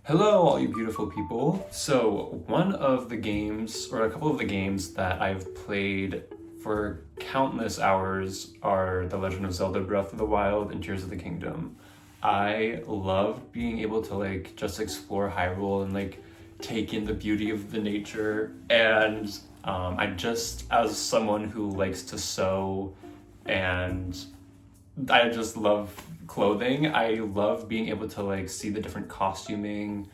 Hello, all you beautiful people. So, one of the games, or a couple of the games that I've played for countless hours are The Legend of Zelda Breath of the Wild and Tears of the Kingdom. I love being able to just explore Hyrule and take in the beauty of the nature. And I just, as someone who likes to sew and I just love clothing. I love being able to see the different costuming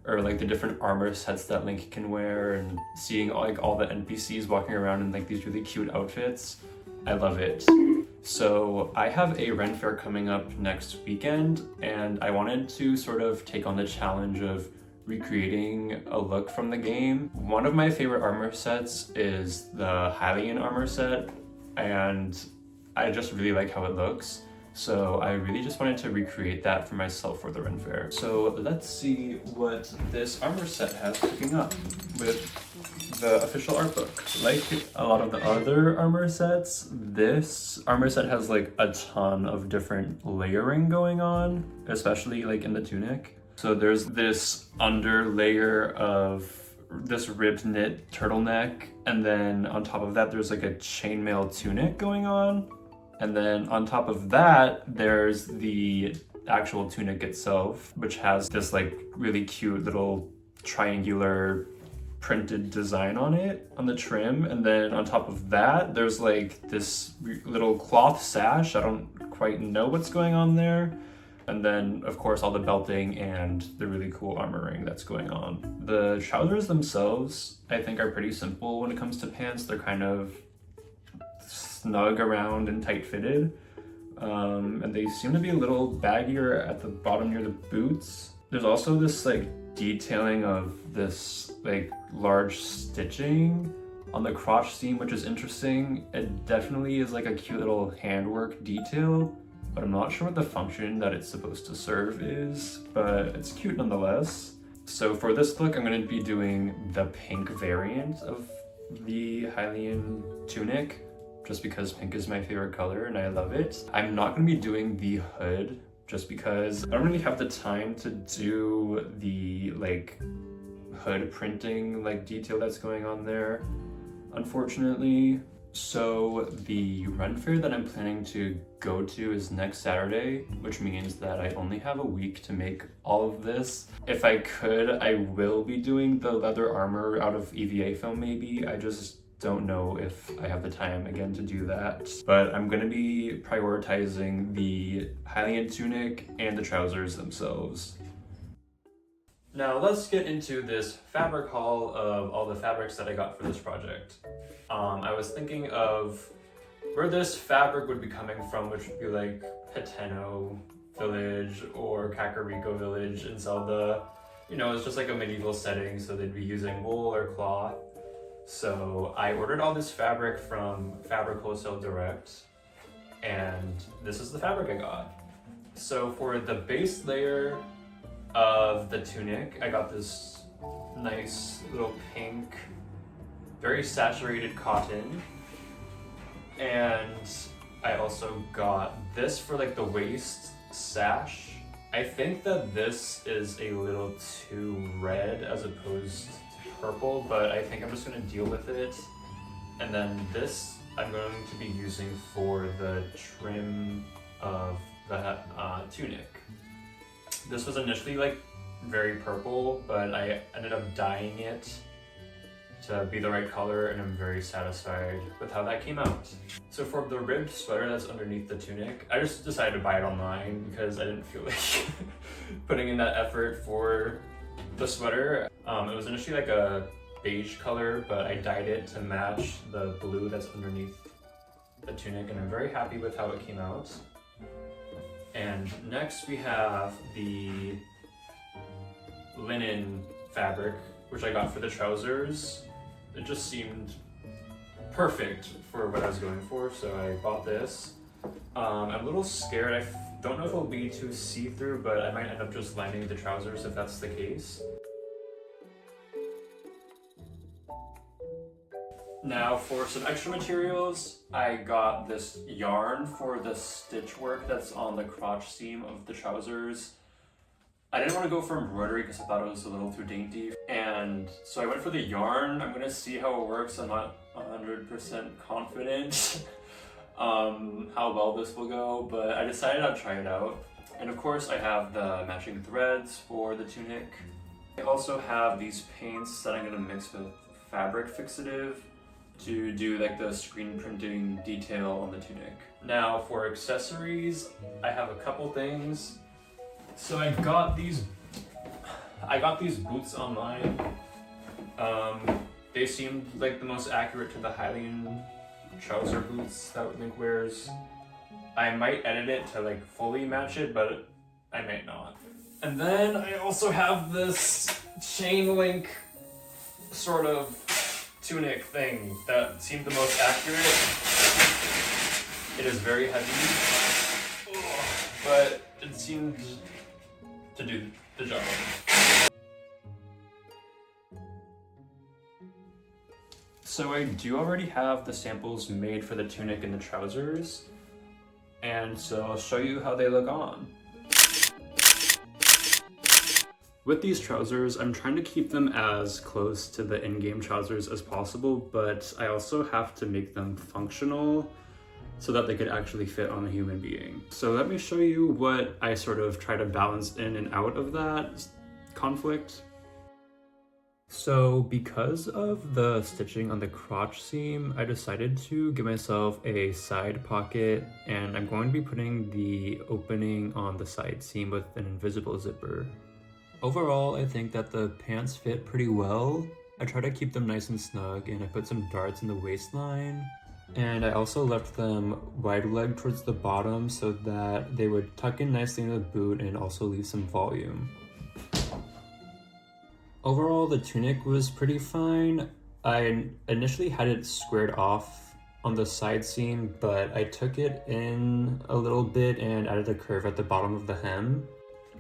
or the different armor sets that Link can wear and seeing all the NPCs walking around in these really cute outfits. I love it. So I have a Ren Fair coming up next weekend and I wanted to sort of take on the challenge of recreating a look from the game. One of my favorite armor sets is the Hylian armor set, and I just really like how it looks. So I really just wanted to recreate that for myself for the Ren Fair. So let's see what this armor set has cooking up with the official art book. Like a lot of the other armor sets, this armor set has a ton of different layering going on, especially in the tunic. So there's this under layer of this ribbed knit turtleneck, and then on top of that there's a chainmail tunic going on. And then on top of that, there's the actual tunic itself, which has this really cute little triangular printed design on it, on the trim. And then on top of that, there's this little cloth sash. I don't quite know what's going on there. And then of course all the belting and the really cool armoring that's going on. The trousers themselves, I think, are pretty simple when it comes to pants. They're kind of snug around and tight fitted, and they seem to be a little baggier at the bottom near the boots. There's also this detailing of this large stitching on the crotch seam, which is interesting. It definitely is a cute little handwork detail, but I'm not sure what the function that it's supposed to serve is, but it's cute nonetheless. So for this look, I'm going to be doing the pink variant of the Hylian Tunic, just because pink is my favorite color and I love it. I'm not going to be doing the hood just because I don't really have the time to do the hood printing detail that's going on there, unfortunately. So the Ren Fair that I'm planning to go to is next Saturday, which means that I only have a week to make all of this. If I could, I will be doing the leather armor out of EVA film maybe. I just don't know if I have the time again to do that, but I'm going to be prioritizing the Hylian Tunic and the trousers themselves. Now let's get into this fabric haul of all the fabrics that I got for this project. I was thinking of where this fabric would be coming from, which would be Hateno Village or Kakariko Village in Zelda. You know, it's just a medieval setting, so they'd be using wool or cloth. So I ordered all this fabric from Fabric Wholesale Direct, and this is the fabric I got. So for the base layer of the tunic, I got this nice little pink, very saturated cotton. And I also got this for the waist sash. I think that this is a little too red as opposed to purple, but I think I'm just going to deal with it. And then this I'm going to be using for the trim of the tunic. This was initially very purple, but I ended up dyeing it to be the right color, and I'm very satisfied with how that came out. So for the ribbed sweater that's underneath the tunic, I just decided to buy it online because I didn't feel like putting in that effort for the sweater. It was initially a beige color, but I dyed it to match the blue that's underneath the tunic, and I'm very happy with how it came out. And next we have the linen fabric, which I got for the trousers. It just seemed perfect for what I was going for, so I bought this. I'm a little scared. I don't know if it'll be too see-through, but I might end up just lining the trousers if that's the case. Now for some extra materials, I got this yarn for the stitch work that's on the crotch seam of the trousers. I didn't want to go for embroidery because I thought it was a little too dainty. And so I went for the yarn. I'm gonna see how it works. I'm not 100% confident how well this will go, but I decided I'd try it out. And of course I have the matching threads for the tunic. I also have these paints that I'm gonna mix with fabric fixative to do like the screen printing detail on the tunic. Now for accessories, I have a couple things. So I got these boots online. They seemed like the most accurate to the Hylian trouser boots that Link wears. I might edit it to like fully match it, but I might not. And then I also have this chain link sort of tunic thing that seemed the most accurate. It is very heavy, but it seemed to do the job. So I do already have the samples made for the tunic and the trousers, and so I'll show you how they look on. With these trousers, I'm trying to keep them as close to the in-game trousers as possible, but I also have to make them functional so that they could actually fit on a human being. So let me show you what I sort of try to balance in and out of that conflict. So because of the stitching on the crotch seam, I decided to give myself a side pocket, and I'm going to be putting the opening on the side seam with an invisible zipper. Overall, I think that the pants fit pretty well. I try to keep them nice and snug, and I put some darts in the waistline. And I also left them wide leg towards the bottom so that they would tuck in nicely into the boot and also leave some volume. Overall, the tunic was pretty fine. I initially had it squared off on the side seam, but I took it in a little bit and added a curve at the bottom of the hem.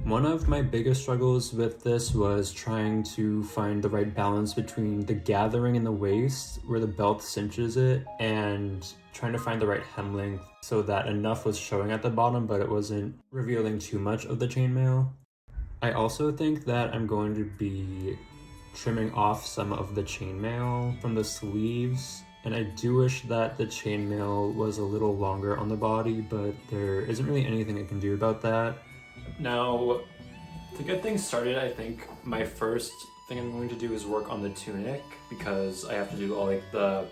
One of my biggest struggles with this was trying to find the right balance between the gathering in the waist, where the belt cinches it, and trying to find the right hem length so that enough was showing at the bottom, but it wasn't revealing too much of the chainmail. I also think that I'm going to be trimming off some of the chainmail from the sleeves, and I do wish that the chainmail was a little longer on the body, but there isn't really anything I can do about that. Now, to get things started, I think my first thing I'm going to do is work on the tunic, because I have to do all like the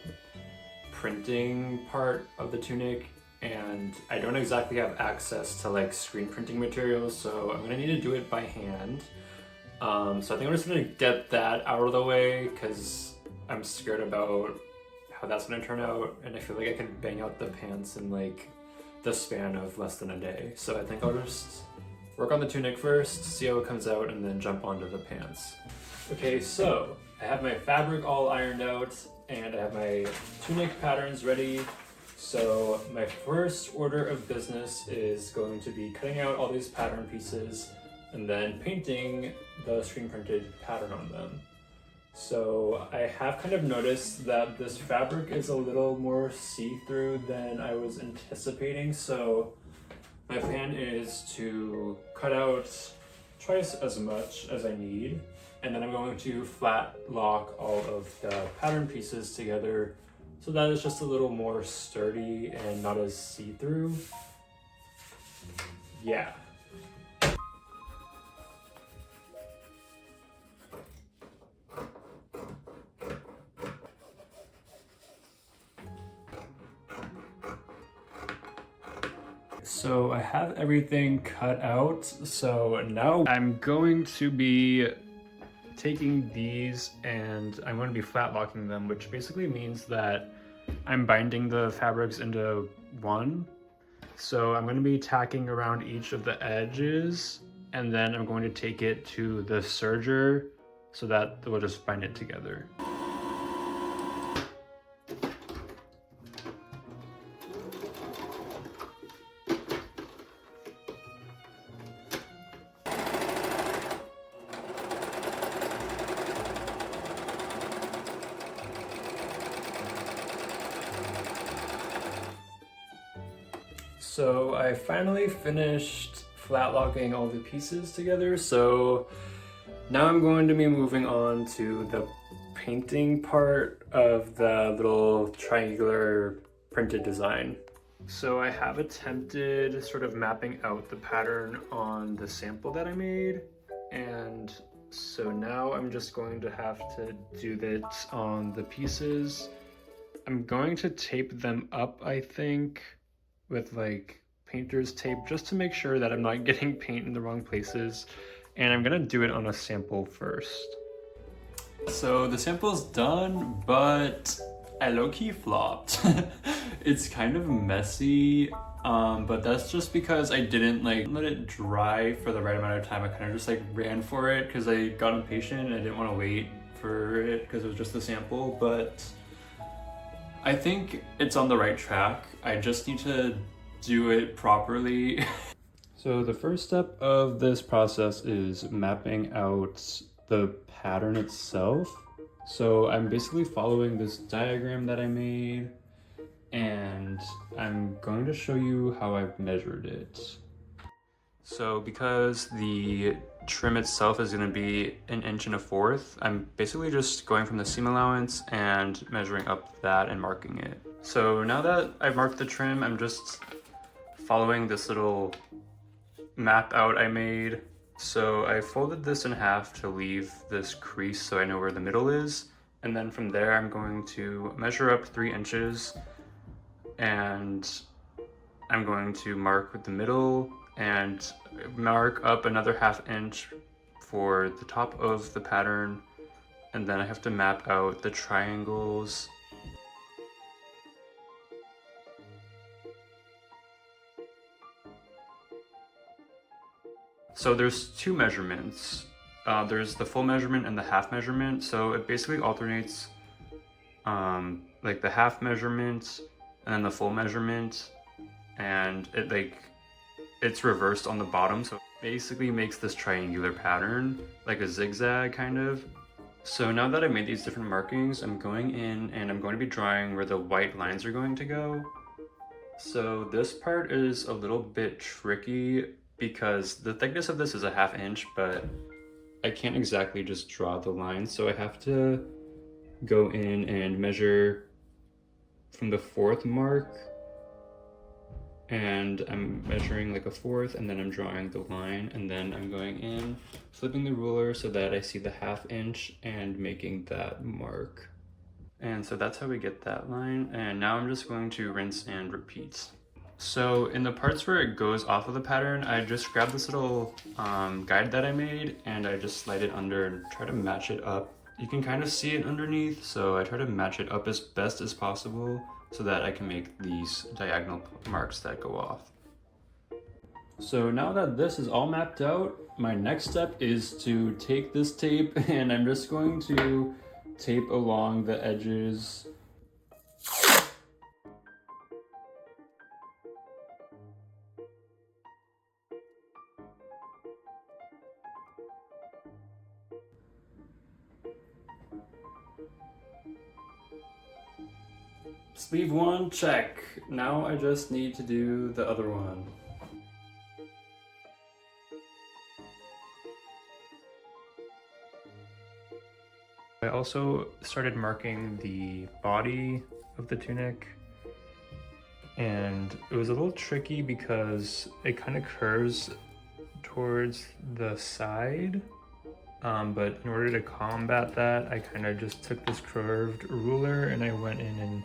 printing part of the tunic, and I don't exactly have access to like screen printing materials, so I'm gonna need to do it by hand. So I think I'm just gonna get that out of the way because I'm scared about how that's gonna turn out, and I feel like I can bang out the pants in like the span of less than a day. So I think I'll just work on the tunic first, see how it comes out, and then jump onto the pants. Okay, so I have my fabric all ironed out, and I have my tunic patterns ready. So my first order of business is going to be cutting out all these pattern pieces and then painting the screen printed pattern on them. So I have kind of noticed that this fabric is a little more see-through than I was anticipating, so my plan is to cut out twice as much as I need, and then I'm going to flat lock all of the pattern pieces together so that it's just a little more sturdy and not as see-through. Yeah. So I have everything cut out, so now I'm going to be taking these and I'm going to be flat locking them, which basically means that I'm binding the fabrics into one. So I'm going to be tacking around each of the edges, and then I'm going to take it to the serger so that we'll just bind it together. So I finally finished flat locking all the pieces together. So now I'm going to be moving on to the painting part of the little triangular printed design. So I have attempted sort of mapping out the pattern on the sample that I made, and so now I'm just going to have to do that on the pieces. I'm going to tape them up, I think, with like painter's tape just to make sure that I'm not getting paint in the wrong places, and I'm gonna do it on a sample first. So the sample's done, but I low-key flopped. It's kind of messy, but that's just because I didn't like let it dry for the right amount of time. I kind of just like ran for it because I got impatient and I didn't want to wait for it because it was just a sample, but I think it's on the right track. I just need to do it properly. So the first step of this process is mapping out the pattern itself. So I'm basically following this diagram that I made, and I'm going to show you how I've measured it. So because the trim itself is going to be 1 1/4 inches, I'm basically just going from the seam allowance and measuring up that and marking it. So now that I've marked the trim, I'm just following this little map out I made. So I folded this in half to leave this crease so I know where the middle is. And then from there, I'm going to measure up 3 inches, and I'm going to mark with the middle and mark up another 1/2 inch for the top of the pattern. And then I have to map out the triangles. So there's 2 measurements. There's the full measurement and the half measurement. So it basically alternates like the half measurement and then the full measurement, and it's reversed on the bottom. So it basically makes this triangular pattern, like a zigzag kind of. So now that I made these different markings, I'm going in and I'm going to be drawing where the white lines are going to go. So this part is a little bit tricky because the thickness of this is a 1/2 inch, but I can't exactly just draw the line. So I have to go in and measure from the 4th mark, and I'm measuring like a 1/4, and then I'm drawing the line, and then I'm going in, flipping the ruler so that I see the 1/2 inch and making that mark. And so that's how we get that line. And now I'm just going to rinse and repeat. So in the parts where it goes off of the pattern, I just grabbed this little guide that I made, and I just slide it under and try to match it up. You can kind of see it underneath, so I try to match it up as best as possible so that I can make these diagonal marks that go off. So now that this is all mapped out, my next step is to take this tape and I'm just going to tape along the edges. Sleeve 1, check. Now I just need to do the other one. I also started marking the body of the tunic, and it was a little tricky because it kind of curves towards the side. But in order to combat that, I kind of just took this curved ruler and I went in and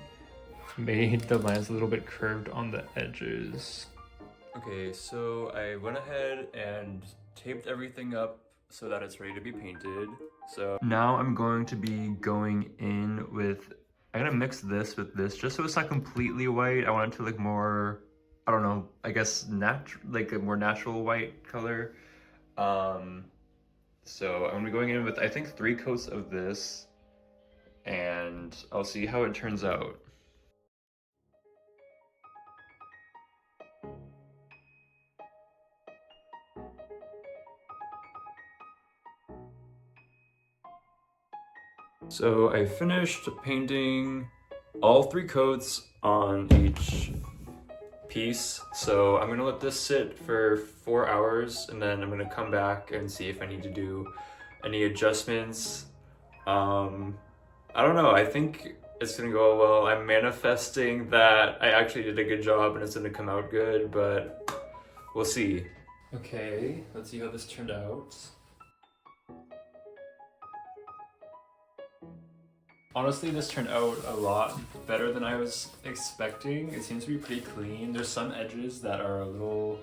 made the lines a little bit curved on the edges. Okay, so I went ahead and taped everything up so that it's ready to be painted. So now I'm going to be going in with, I'm gonna mix this with this just so it's not completely white. I want it to look more, I don't know, I guess like a more natural white color. So I'm gonna be going in with, I think, 3 coats of this, and I'll see how it turns out. So I finished painting all 3 coats on each piece. So I'm gonna let this sit for 4 hours and then I'm gonna come back and see if I need to do any adjustments. I don't know, I think it's gonna go well. I'm manifesting that I actually did a good job and it's gonna come out good, but we'll see. Okay, let's see how this turned out. Honestly, this turned out a lot better than I was expecting. It seems to be pretty clean. There's some edges that are a little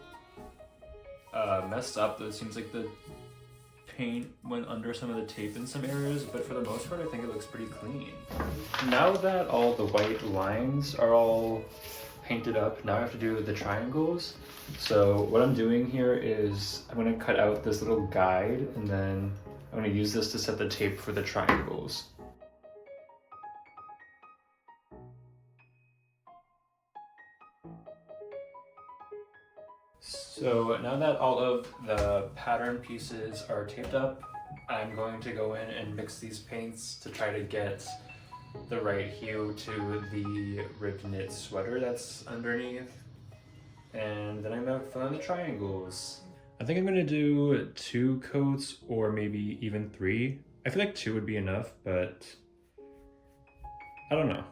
messed up. It seems like the paint went under some of the tape in some areas, but for the most part, I think it looks pretty clean. Now that all the white lines are all painted up, now I have to do the triangles. So what I'm doing here is I'm gonna cut out this little guide and then I'm gonna use this to set the tape for the triangles. So now that all of the pattern pieces are taped up, I'm going to go in and mix these paints to try to get the right hue to the ribbed knit sweater that's underneath. And then I'm gonna fill in the triangles. I think I'm gonna do 2 coats or maybe even 3. I feel like 2 would be enough, but I don't know.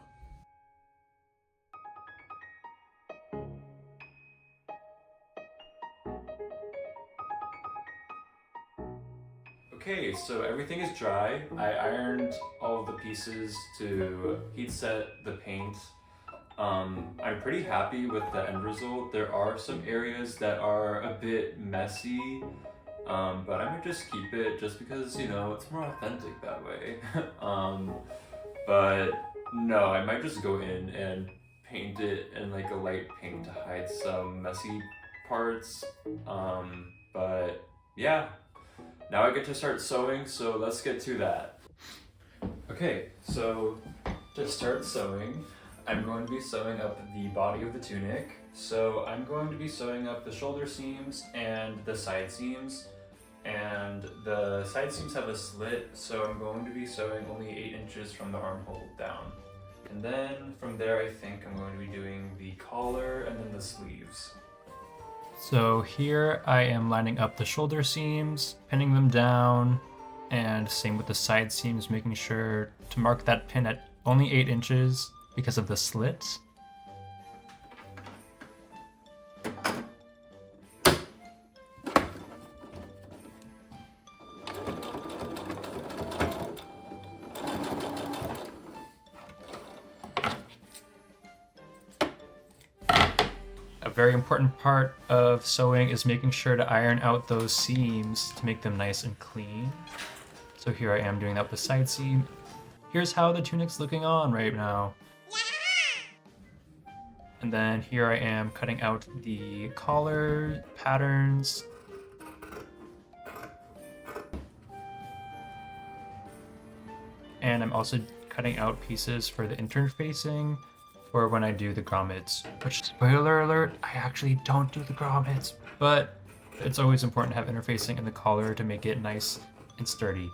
Okay, so everything is dry. I ironed all of the pieces to heat set the paint. I'm pretty happy with the end result. There are some areas that are a bit messy, but I might just keep it just because, you know, it's more authentic that way. But no, I might just go in and paint it in like a light pink to hide some messy parts. But yeah. Now I get to start sewing, so let's get to that. Okay, so to start sewing, I'm going to be sewing up the body of the tunic. So I'm going to be sewing up the shoulder seams and the side seams. And the side seams have a slit, so I'm going to be sewing only 8 inches from the armhole down. And then from there, I think I'm going to be doing the collar and then the sleeves. So here I am lining up the shoulder seams, pinning them down, and same with the side seams, making sure to mark that pin at only 8 inches because of the slits. A very important part of sewing is making sure to iron out those seams to make them nice and clean. So here I am doing that with the side seam. Here's how the tunic's looking on right now. And then here I am cutting out the collar patterns. And I'm also cutting out pieces for the interfacing for when I do the grommets, which, spoiler alert, I actually don't do the grommets, but it's always important to have interfacing in the collar to make it nice and sturdy.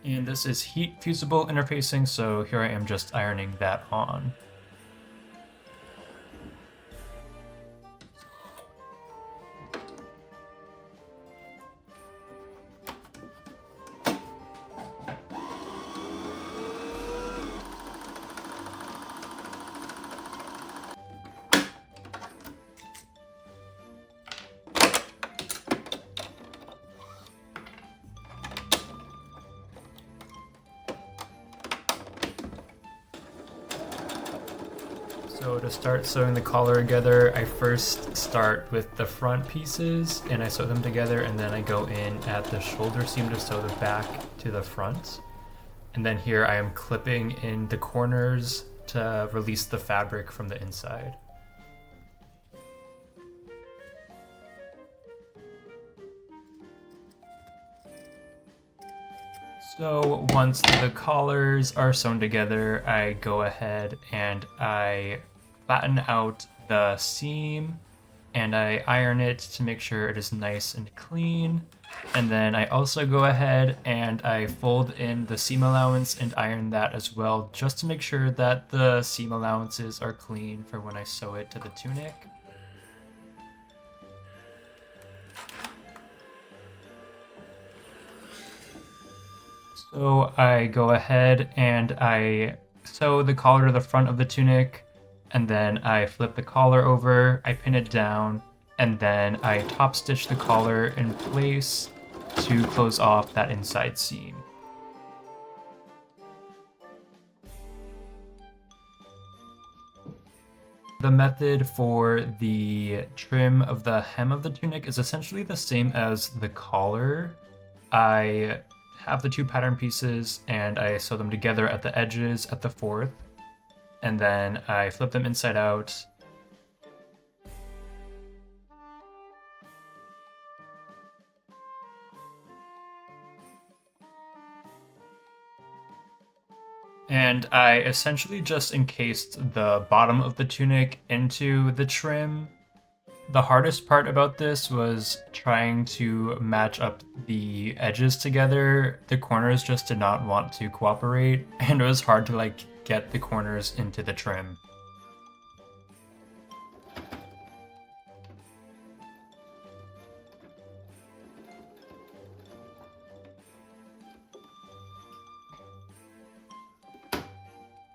And this is heat fusible interfacing, so here I am just ironing that on. So to start sewing the collar together, I first start with the front pieces and I sew them together, and then I go in at the shoulder seam to sew the back to the front. And then here I am clipping in the corners to release the fabric from the inside. So once the collars are sewn together, I go ahead and I flatten out the seam and I iron it to make sure it is nice and clean. And then I also go ahead and I fold in the seam allowance and iron that as well, just to make sure that the seam allowances are clean for when I sew it to the tunic. So I go ahead and I sew the collar to the front of the tunic, and then I flip the collar over, I pin it down, and then I top stitch the collar in place to close off that inside seam. The method for the trim of the hem of the tunic is essentially the same as the collar. I have the two pattern pieces and I sew them together at the edges at the fourth, and then I flip them inside out. And I essentially just encased the bottom of the tunic into the trim. The hardest part about this was trying to match up the edges together. The corners just did not want to cooperate, and it was hard to get the corners into the trim.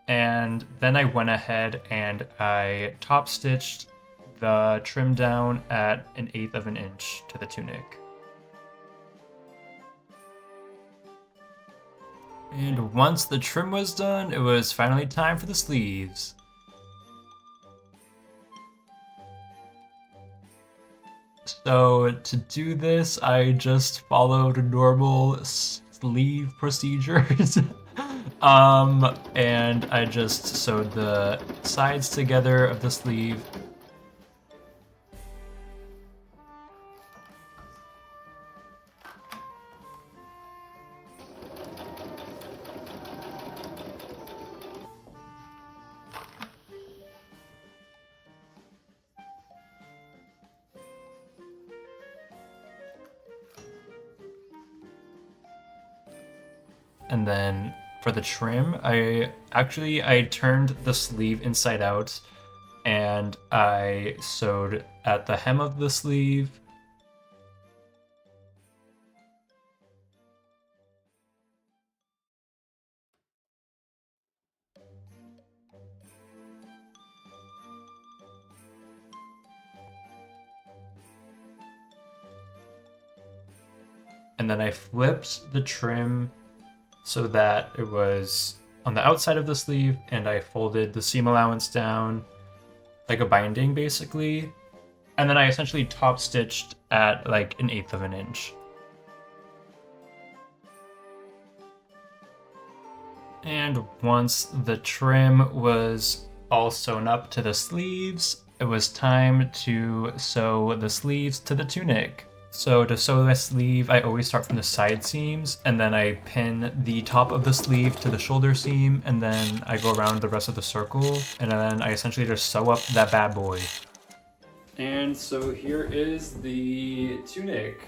And then I went ahead and I top stitched the trim down at 1/8 of an inch to the tunic. And once the trim was done, it was finally time for the sleeves. So to do this, I just followed normal sleeve procedures. And I just sewed the sides together of the sleeve. And then for the trim, I turned the sleeve inside out and I sewed at the hem of the sleeve. And then I flipped the trim so that it was on the outside of the sleeve, and I folded the seam allowance down like a binding basically. And then I essentially top stitched at 1/8 of an inch. And once the trim was all sewn up to the sleeves, it was time to sew the sleeves to the tunic. So to sew the sleeve, I always start from the side seams, and then I pin the top of the sleeve to the shoulder seam, and then I go around the rest of the circle, and then I essentially just sew up that bad boy. And so here is the tunic.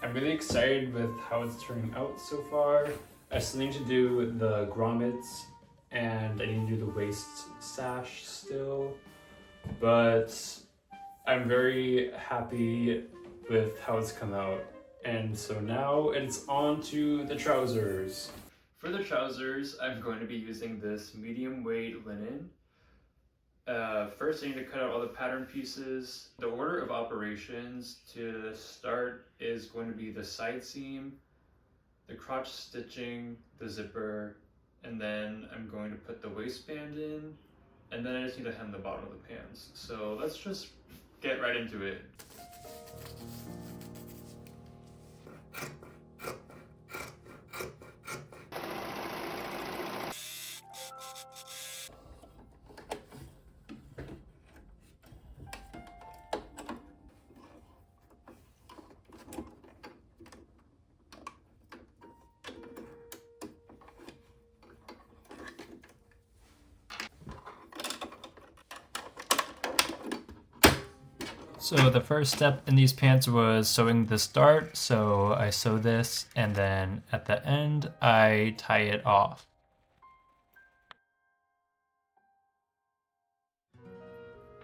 I'm really excited with how it's turning out so far. I still need to do the grommets, and I need to do the waist sash still, but I'm very happy with how it's come out. And so now it's on to the trousers. For the trousers, I'm going to be using this medium weight linen. First I need to cut out all the pattern pieces. The order of operations to start is going to be the side seam, the crotch stitching, the zipper, and then I'm going to put the waistband in, and then I just need to hem the bottom of the pants. So let's just get right into it. So the first step in these pants was sewing the start. So I sew this, and then at the end, I tie it off.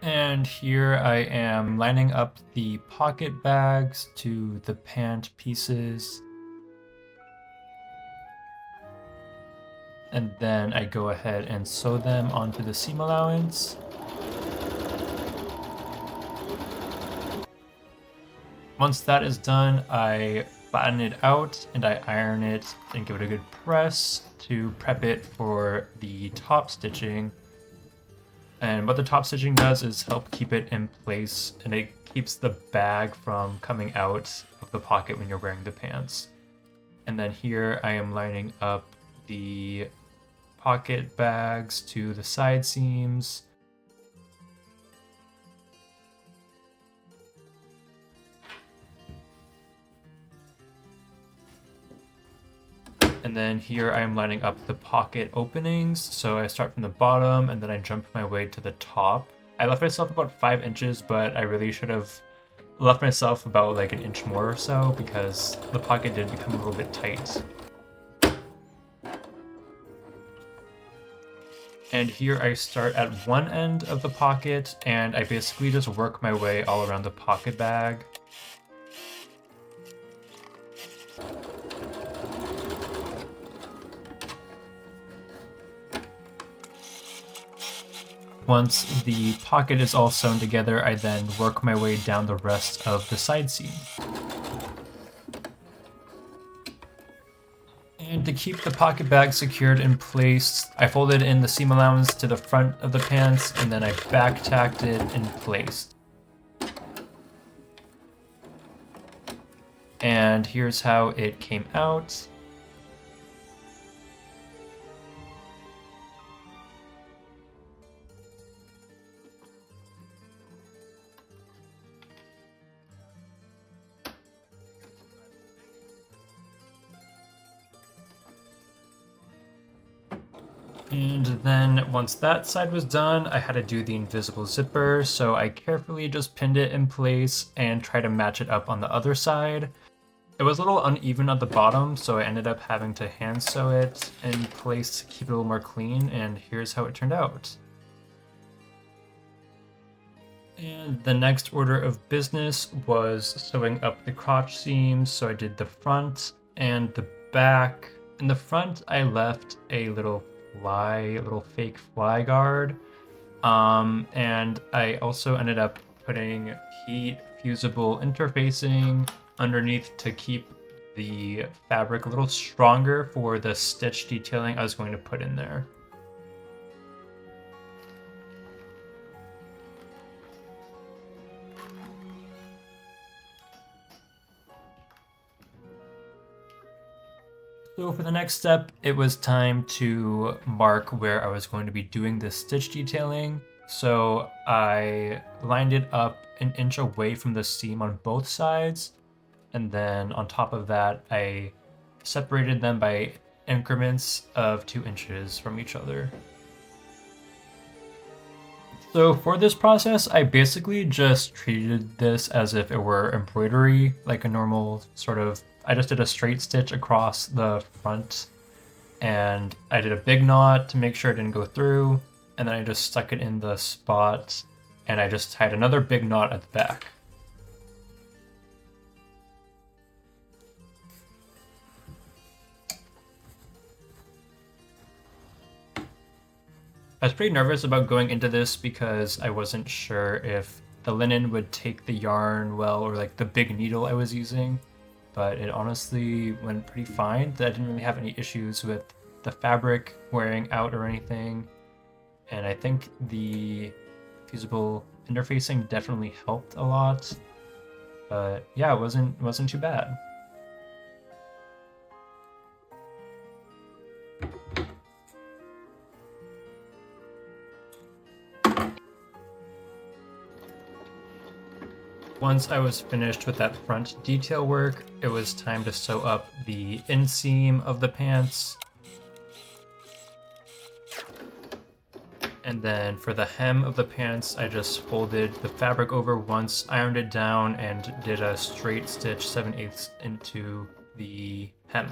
And here I am lining up the pocket bags to the pant pieces. And then I go ahead and sew them onto the seam allowance. Once that is done, I flatten it out and I iron it and give it a good press to prep it for the top stitching. And what the top stitching does is help keep it in place, and it keeps the bag from coming out of the pocket when you're wearing the pants. And then here I am lining up the pocket bags to the side seams. And then here I am lining up the pocket openings. So I start from the bottom and then I jump my way to the top. I left myself about 5 inches, but I really should have left myself about like an inch more or so because the pocket did become a little bit tight. And here I start at one end of the pocket and I basically just work my way all around the pocket bag. Once the pocket is all sewn together, I then work my way down the rest of the side seam. And to keep the pocket bag secured in place, I folded in the seam allowance to the front of the pants and then I back tacked it in place. And here's how it came out. And then once that side was done, I had to do the invisible zipper, so I carefully just pinned it in place and tried to match it up on the other side. It was a little uneven at the bottom, so I ended up having to hand sew it in place to keep it a little more clean, and here's how it turned out. And the next order of business was sewing up the crotch seams, so I did the front and the back. In the front, I left a little fake fly guard, and I also ended up putting heat fusible interfacing underneath to keep the fabric a little stronger for the stitch detailing I was going to put in there. So for the next step, it was time to mark where I was going to be doing the stitch detailing. So I lined it up an inch away from the seam on both sides. And then on top of that, I separated them by increments of 2 inches from each other. So for this process, I basically just treated this as if it were embroidery, like a normal sort of, I just did a straight stitch across the front and I did a big knot to make sure it didn't go through. And then I just stuck it in the spot and I just tied another big knot at the back. I was pretty nervous about going into this because I wasn't sure if the linen would take the yarn well or like the big needle I was using, but it honestly went pretty fine. I didn't really have any issues with the fabric wearing out or anything, and I think the fusible interfacing definitely helped a lot, but yeah, it wasn't too bad. Once I was finished with that front detail work, it was time to sew up the inseam of the pants. And then for the hem of the pants, I just folded the fabric over once, ironed it down, and did a straight stitch 7/8 into the hem.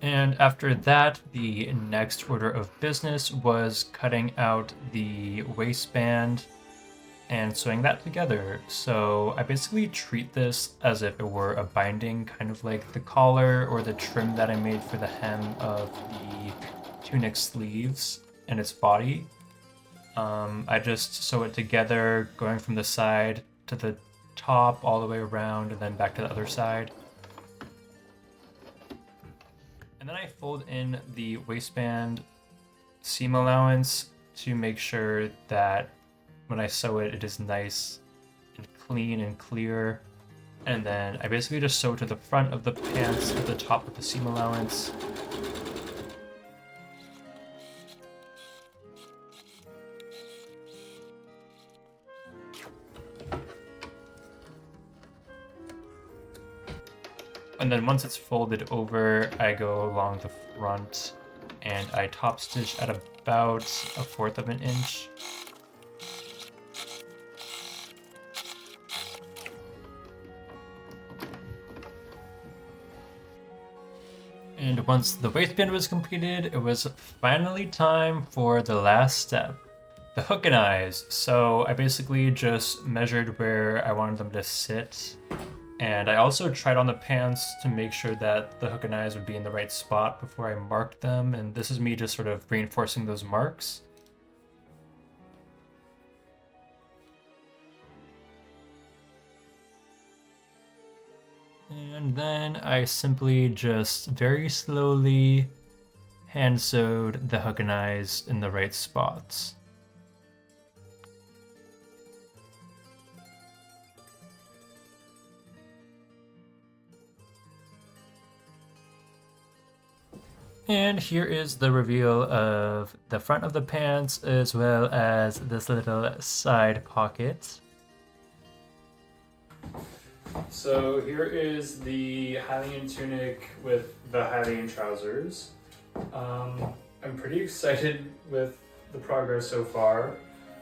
And after that, the next order of business was cutting out the waistband and sewing that together. So I basically treat this as if it were a binding, kind of like the collar or the trim that I made for the hem of the tunic sleeves and its body. I just sew it together, going from the side to the top all the way around and then back to the other side. And then I fold in the waistband seam allowance to make sure that when I sew it, it is nice and clean and clear. And then I basically just sew to the front of the pants at the top of the seam allowance. And then once it's folded over, I go along the front and I top stitch at about 1/4 of an inch. And once the waistband was completed, it was finally time for the last step, the hook and eyes. So I basically just measured where I wanted them to sit. And I also tried on the pants to make sure that the hook and eyes would be in the right spot before I marked them. And this is me just sort of reinforcing those marks. And then I simply just very slowly hand sewed the hook and eyes in the right spots. And here is the reveal of the front of the pants as well as this little side pocket. So here is the Hylian Tunic with the Hylian Trousers. I'm pretty excited with the progress so far.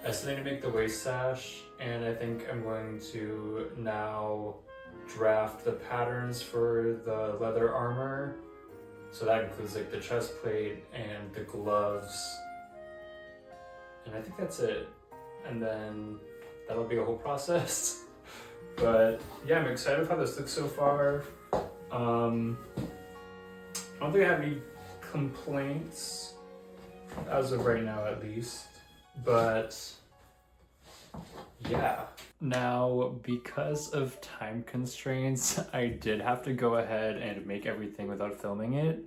I still need to make the waist sash, and I think I'm going to now draft the patterns for the leather armor. So that includes like the chest plate and the gloves. And I think that's it. And then that'll be a whole process. But yeah, I'm excited with how this looks so far. I don't think I have any complaints as of right now, at least. But yeah. Now, because of time constraints, I did have to go ahead and make everything without filming it.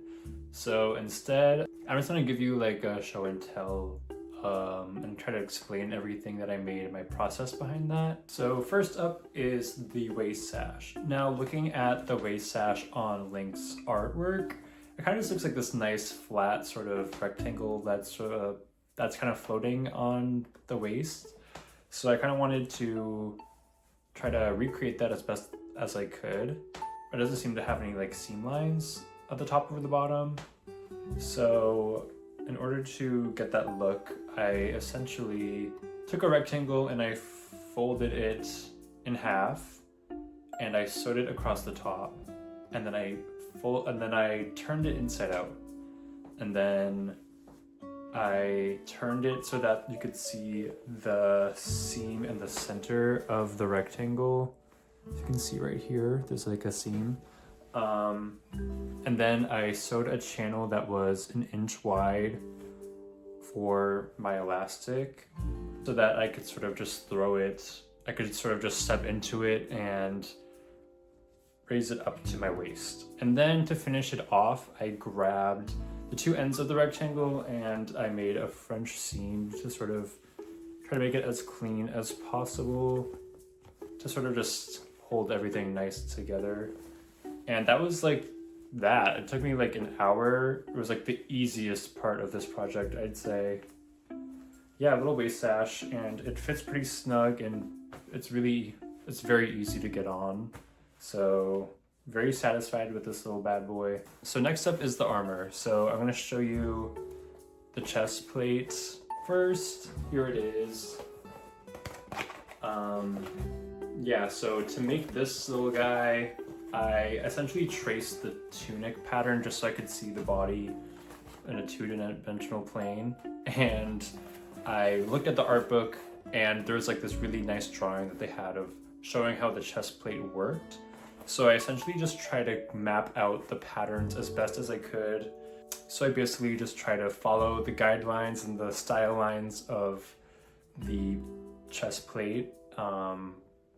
So instead, I'm just gonna give you like a show and tell and try to explain everything that I made and my process behind that. So first up is the waist sash. Now, looking at the waist sash on Link's artwork, it kind of just looks like this nice flat sort of rectangle that's kind of floating on the waist. So I kind of wanted to try to recreate that as best as I could. It doesn't seem to have any like seam lines at the top or the bottom. So in order to get that look, I essentially took a rectangle and I folded it in half and I sewed it across the top. And then I turned it inside out. And then I turned it so that you could see the seam in the center of the rectangle. As you can see right here, there's like a seam. And then I sewed a channel that was 1 inch wide for my elastic so that I could sort of just throw it. I could sort of just step into it and raise it up to my waist. And then to finish it off, I grabbed the 2 ends of the rectangle and I made a French seam to sort of try to make it as clean as possible to sort of just hold everything nice together. And that was like that. It took me like an hour. It was like the easiest part of this project, I'd say. Yeah, a little waist sash, and it fits pretty snug and it's very easy to get on. So very satisfied with this little bad boy. So next up is the armor. So I'm going to show you the chest plate first, here it is. Yeah, so to make this little guy, I essentially traced the tunic pattern just so I could see the body in a two-dimensional plane. And I looked at the art book, and there's like this really nice drawing that they had of showing how the chest plate worked. So I essentially just tried to map out the patterns as best as I could. So I basically just try to follow the guidelines and the style lines of the chest plate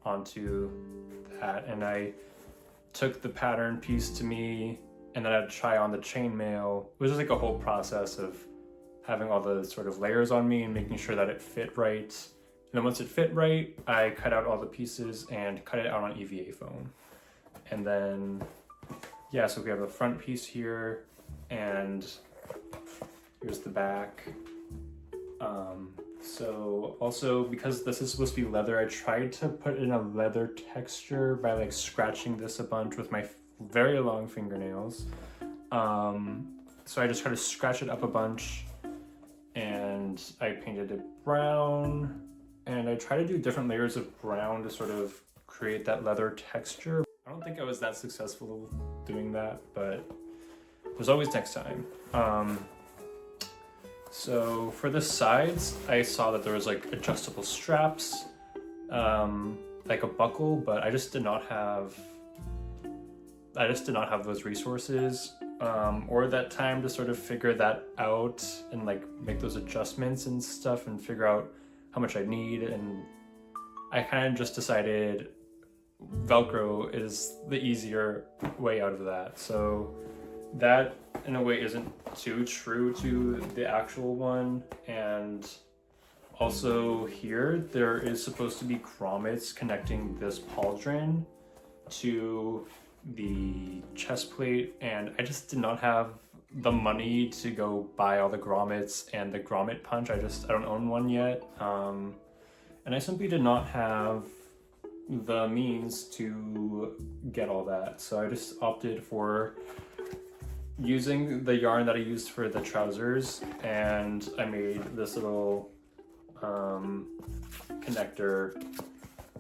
onto that, and I took the pattern piece to me, and then I'd try on the chainmail. It was just like a whole process of having all the sort of layers on me and making sure that it fit right. And then once it fit right, I cut out all the pieces and cut it out on EVA foam. And then, yeah, so we have the front piece here, and here's the back. So also, because this is supposed to be leather, I tried to put in a leather texture by like scratching this a bunch with my very long fingernails. So I just tried to scratch it up a bunch, and I painted it brown, and I tried to do different layers of brown to sort of create that leather texture. I don't think I was that successful doing that, but there's always next time. So for the sides, I saw that there was like adjustable straps, like a buckle, but I just did not have those resources or that time to sort of figure that out and like make those adjustments and stuff and figure out how much I need. And I kind of just decided Velcro is the easier way out of that. So that in a way isn't too true to the actual one. And also here there is supposed to be grommets connecting this pauldron to the chest plate, and I just did not have the money to go buy all the grommets and the grommet punch. I don't own one yet, and I simply did not have the means to get all that. So I just opted for using the yarn that I used for the trousers, and I made this little connector,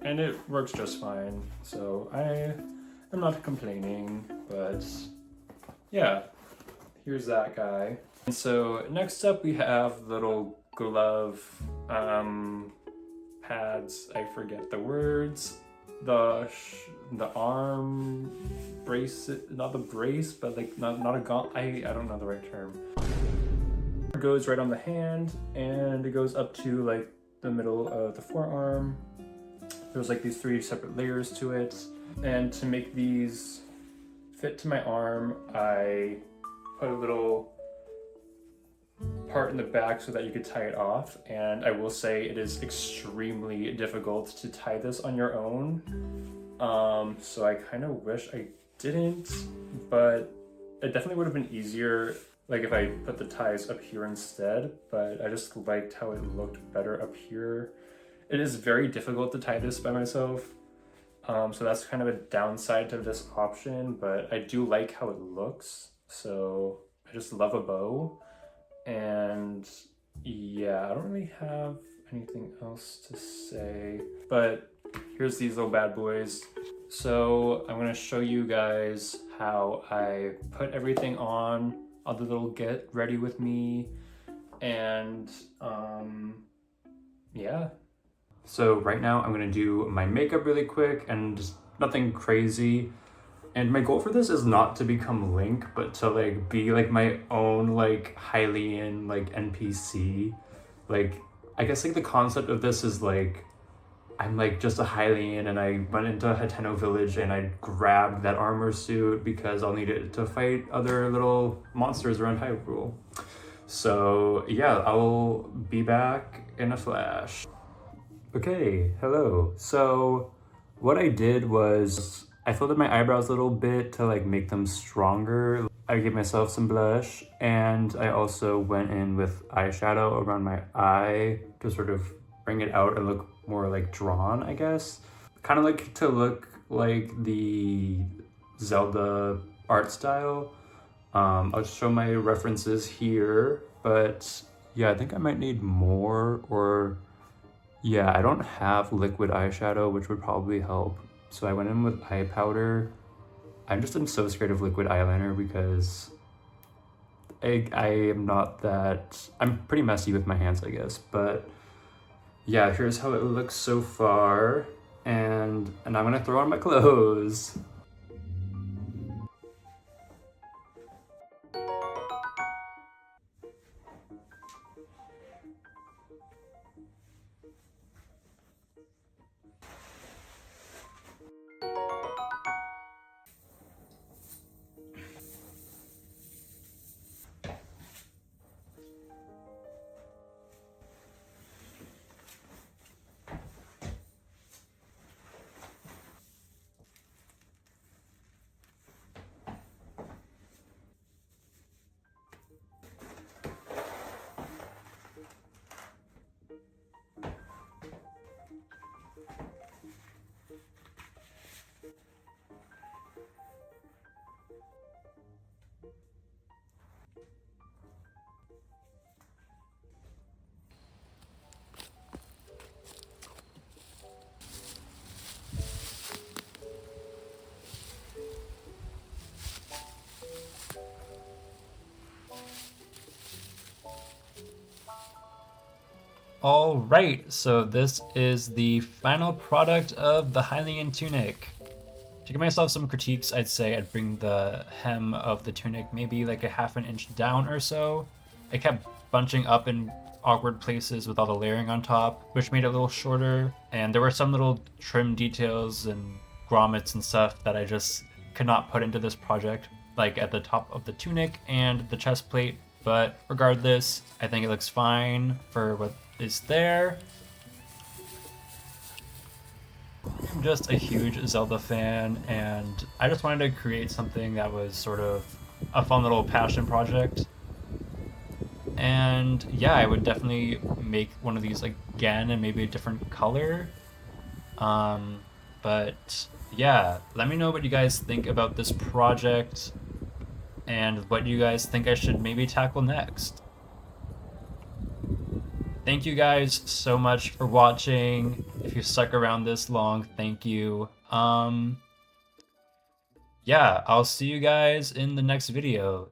and it works just fine. So I'm not complaining, but yeah, here's that guy. And so next up we have little glove pads. I forget the words. The arm brace, not the brace, but like not a gaunt. I don't know the right term. It goes right on the hand, and it goes up to like the middle of the forearm. There's like these 3 separate layers to it, and to make these fit to my arm, I put a little part in the back so that you could tie it off. And I will say it is extremely difficult to tie this on your own. So I kind of wish I didn't, but it definitely would have been easier like if I put the ties up here instead, but I just liked how it looked better up here. It is very difficult to tie this by myself. So that's kind of a downside to this option, but I do like how it looks. So I just love a bow. And yeah, I don't really have anything else to say, but here's these little bad boys. So I'm gonna show you guys how I put everything on the little get ready with me, and yeah. So right now I'm gonna do my makeup really quick and just nothing crazy. And my goal for this is not to become Link, but to like be like my own like Hylian like NPC. Like I guess like the concept of this is like I'm like just a Hylian, and I went into Hateno village and I grabbed that armor suit because I'll need it to fight other little monsters around Hyrule. So yeah, I'll be back in a flash. Okay, hello. So what I did was I filled in my eyebrows a little bit to like make them stronger. I gave myself some blush, and I also went in with eyeshadow around my eye to sort of bring it out and look more like drawn, I guess. Kind of like to look like the Zelda art style. I'll show my references here, but Yeah, I think I might need more, or yeah, I don't have liquid eyeshadow, which would probably help. So I went in with eye powder. I'm just so scared of liquid eyeliner because I am not that, I'm pretty messy with my hands, I guess. But yeah, here's how it looks so far. And I'm gonna throw on my clothes. All right, so this is the final product of the Hylian Tunic. To give myself some critiques, I'd say I'd bring the hem of the tunic maybe like a half an inch down or so. It kept bunching up in awkward places with all the layering on top, which made it a little shorter. And there were some little trim details and grommets and stuff that I just could not put into this project, like at the top of the tunic and the chest plate. But regardless, I think it looks fine for what is there. I'm just a huge Zelda fan, and I just wanted to create something that was sort of a fun little passion project. And yeah, I would definitely make one of these again and maybe a different color. But yeah, let me know what you guys think about this project and what you guys think I should maybe tackle next. Thank you guys so much for watching. If you stuck around this long, thank you. Yeah, I'll see you guys in the next video.